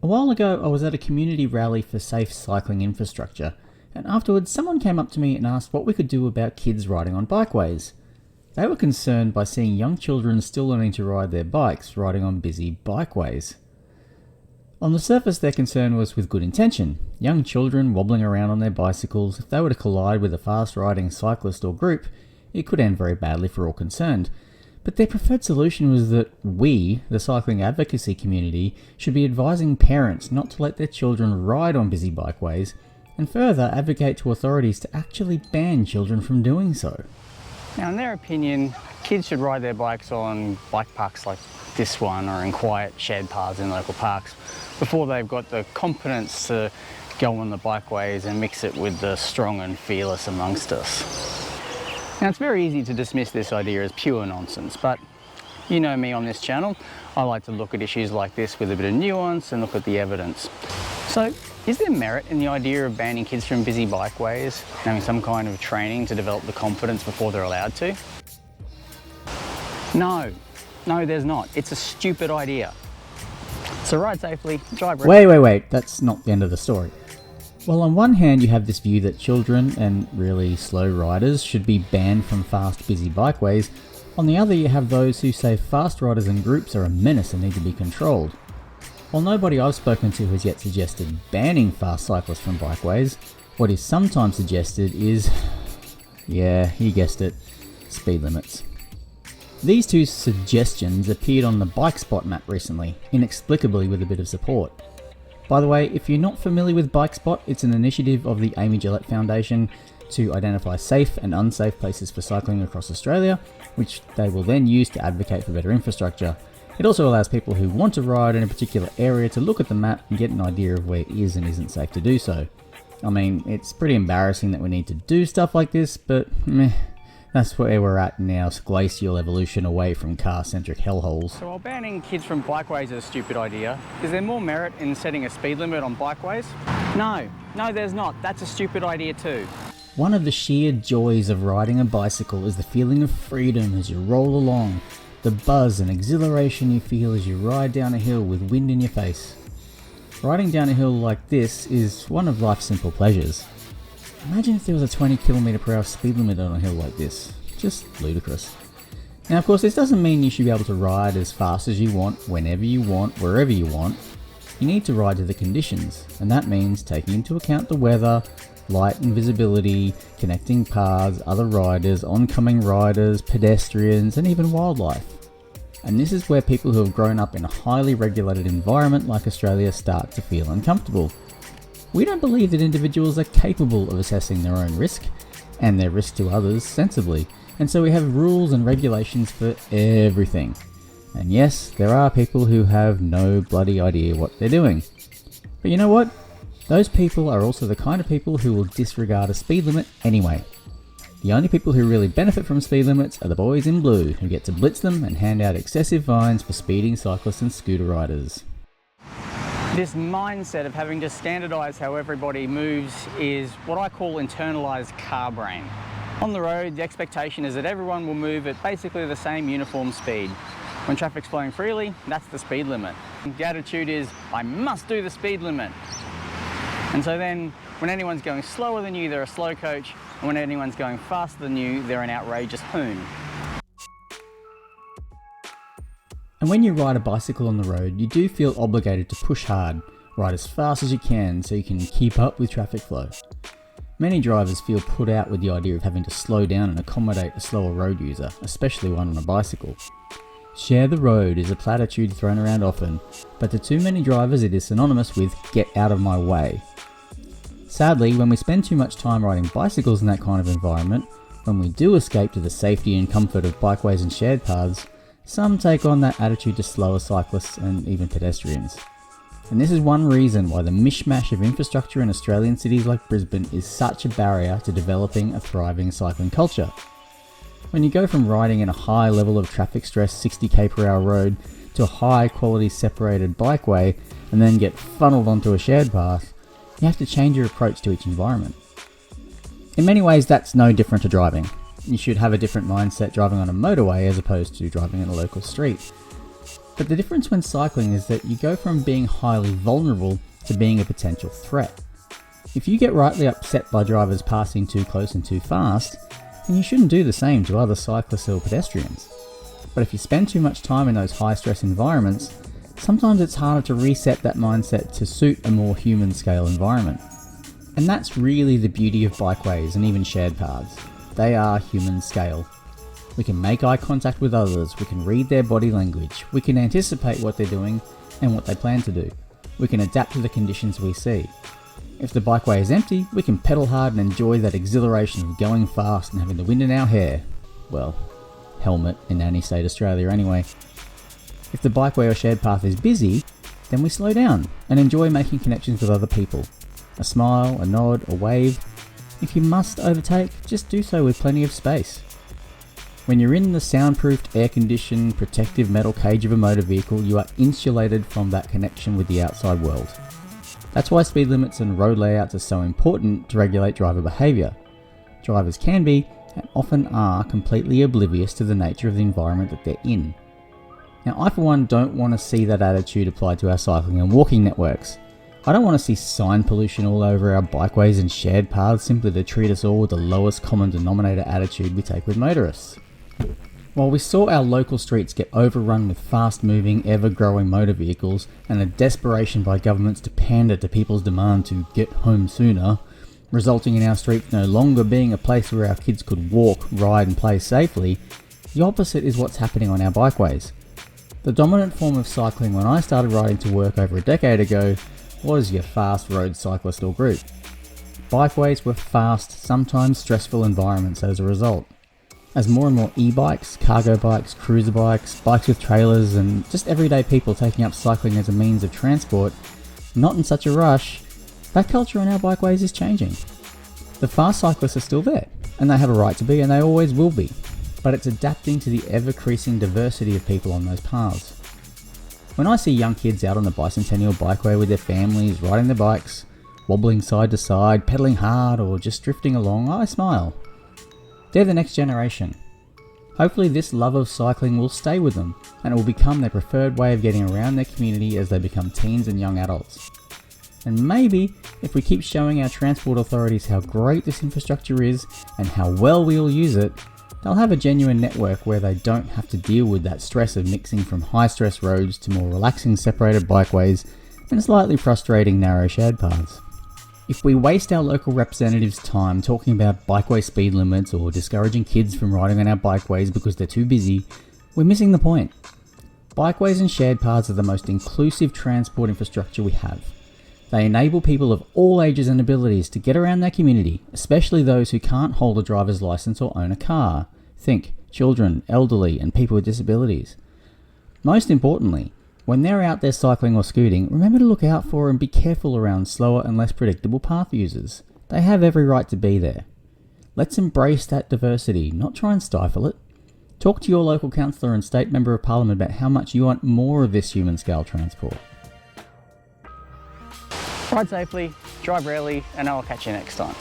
A while ago, I was at a community rally for safe cycling infrastructure, and afterwards someone came up to me and asked what we could do about kids riding on bikeways. They were concerned by seeing young children still learning to ride their bikes riding on busy bikeways. On the surface, their concern was with good intention. Young children wobbling around on their bicycles, if they were to collide with a fast-riding cyclist or group, it could end very badly for all concerned. But their preferred solution was that we, the cycling advocacy community, should be advising parents not to let their children ride on busy bikeways, and further advocate to authorities to actually ban children from doing so. Now, in their opinion, kids should ride their bikes on bike parks like this one or in quiet shared paths in local parks before they've got the competence to go on the bikeways and mix it with the strong and fearless amongst us. Now, it's very easy to dismiss this idea as pure nonsense, but you know me on this channel. I like to look at issues like this with a bit of nuance and look at the evidence. So, is there merit in the idea of banning kids from busy bikeways and having some kind of training to develop the confidence before they're allowed to? No, there's not. It's a stupid idea. So ride safely, drive... Wait, that's not the end of the story. Well, on one hand you have this view that children and really slow riders should be banned from fast, busy bikeways. On the other you have those who say fast riders and groups are a menace and need to be controlled. While nobody I've spoken to has yet suggested banning fast cyclists from bikeways, what is sometimes suggested is, yeah, you guessed it, speed limits. These two suggestions appeared on the Bike Spot map recently, inexplicably with a bit of support. By the way, if you're not familiar with Bike Spot, it's an initiative of the Amy Gillette Foundation to identify safe and unsafe places for cycling across Australia, which they will then use to advocate for better infrastructure. It also allows people who want to ride in a particular area to look at the map and get an idea of where it is and isn't safe to do so. I mean, it's pretty embarrassing that we need to do stuff like this, but that's where we're at in our glacial evolution away from car-centric hellholes. So while banning kids from bikeways is a stupid idea, is there more merit in setting a speed limit on bikeways? No, there's not. That's a stupid idea too. One of the sheer joys of riding a bicycle is the feeling of freedom as you roll along, the buzz and exhilaration you feel as you ride down a hill with wind in your face. Riding down a hill like this is one of life's simple pleasures. Imagine if there was a 20km/h speed limit on a hill like this. Just ludicrous. Now, of course, this doesn't mean you should be able to ride as fast as you want, whenever you want, wherever you want. You need to ride to the conditions, and that means taking into account the weather, light and visibility, connecting paths, other riders, oncoming riders, pedestrians, and even wildlife. And this is where people who have grown up in a highly regulated environment like Australia start to feel uncomfortable. We don't believe that individuals are capable of assessing their own risk and their risk to others sensibly, and so we have rules and regulations for everything. And yes, there are people who have no bloody idea what they're doing. But you know what? Those people are also the kind of people who will disregard a speed limit anyway. The only people who really benefit from speed limits are the boys in blue, who get to blitz them and hand out excessive fines for speeding cyclists and scooter riders. This mindset of having to standardise how everybody moves is what I call internalized car brain. On the road, the expectation is that everyone will move at basically the same uniform speed. When traffic's flowing freely, that's the speed limit. The attitude is, I must do the speed limit. And so then, when anyone's going slower than you, they're a slow coach, and when anyone's going faster than you, they're an outrageous hoon. And when you ride a bicycle on the road, you do feel obligated to push hard, ride as fast as you can so you can keep up with traffic flow. Many drivers feel put out with the idea of having to slow down and accommodate a slower road user, especially one on a bicycle. Share the road is a platitude thrown around often, but to too many drivers it is synonymous with get out of my way. Sadly, when we spend too much time riding bicycles in that kind of environment, when we do escape to the safety and comfort of bikeways and shared paths, some take on that attitude to slower cyclists and even pedestrians. And this is one reason why the mishmash of infrastructure in Australian cities like Brisbane is such a barrier to developing a thriving cycling culture. When you go from riding in a high level of traffic stress 60km/h road to a high quality separated bikeway and then get funneled onto a shared path, you have to change your approach to each environment. In many ways that's no different to driving. You should have a different mindset driving on a motorway as opposed to driving in a local street. But the difference when cycling is that you go from being highly vulnerable to being a potential threat. If you get rightly upset by drivers passing too close and too fast, then you shouldn't do the same to other cyclists or pedestrians. But if you spend too much time in those high stress environments, sometimes it's harder to reset that mindset to suit a more human scale environment. And that's really the beauty of bikeways and even shared paths. They are human scale. We can make eye contact with others, we can read their body language, we can anticipate what they're doing and what they plan to do. We can adapt to the conditions we see. If the bikeway is empty, we can pedal hard and enjoy that exhilaration of going fast and having the wind in our hair. Well, helmet in any state Australia anyway. If the bikeway or shared path is busy, then we slow down and enjoy making connections with other people. A smile, a nod, a wave. If you must overtake, just do so with plenty of space. When you're in the soundproofed, air-conditioned, protective metal cage of a motor vehicle, you are insulated from that connection with the outside world. That's why speed limits and road layouts are so important to regulate driver behaviour. Drivers can be, and often are, completely oblivious to the nature of the environment that they're in. Now, I for one don't want to see that attitude applied to our cycling and walking networks. I don't want to see sign pollution all over our bikeways and shared paths simply to treat us all with the lowest common denominator attitude we take with motorists. While we saw our local streets get overrun with fast-moving, ever-growing motor vehicles and a desperation by governments to pander to people's demand to get home sooner, resulting in our streets no longer being a place where our kids could walk, ride and play safely, the opposite is what's happening on our bikeways. The dominant form of cycling when I started riding to work over a decade ago was your fast road cyclist or group. Bikeways were fast, sometimes stressful environments as a result. As more and more e-bikes, cargo bikes, cruiser bikes, bikes with trailers and just everyday people taking up cycling as a means of transport, not in such a rush, that culture on our bikeways is changing. The fast cyclists are still there, and they have a right to be and they always will be, but it's adapting to the ever-increasing diversity of people on those paths. When I see young kids out on the bicentennial bikeway with their families, riding their bikes, wobbling side to side, pedaling hard or just drifting along, I smile. They're the next generation. Hopefully this love of cycling will stay with them and it will become their preferred way of getting around their community as they become teens and young adults. And maybe if we keep showing our transport authorities how great this infrastructure is and how well we all use it, they'll have a genuine network where they don't have to deal with that stress of mixing from high stress roads to more relaxing separated bikeways and slightly frustrating narrow shared paths. If we waste our local representatives' time talking about bikeway speed limits or discouraging kids from riding on our bikeways because they're too busy, we're missing the point. Bikeways and shared paths are the most inclusive transport infrastructure we have. They enable people of all ages and abilities to get around their community, especially those who can't hold a driver's license or own a car. Think children, elderly, and people with disabilities. Most importantly, when they're out there cycling or scooting, remember to look out for and be careful around slower and less predictable path users. They have every right to be there. Let's embrace that diversity, not try and stifle it. Talk to your local councillor and state member of parliament about how much you want more of this human scale transport. Ride safely, drive rarely, and I'll catch you next time.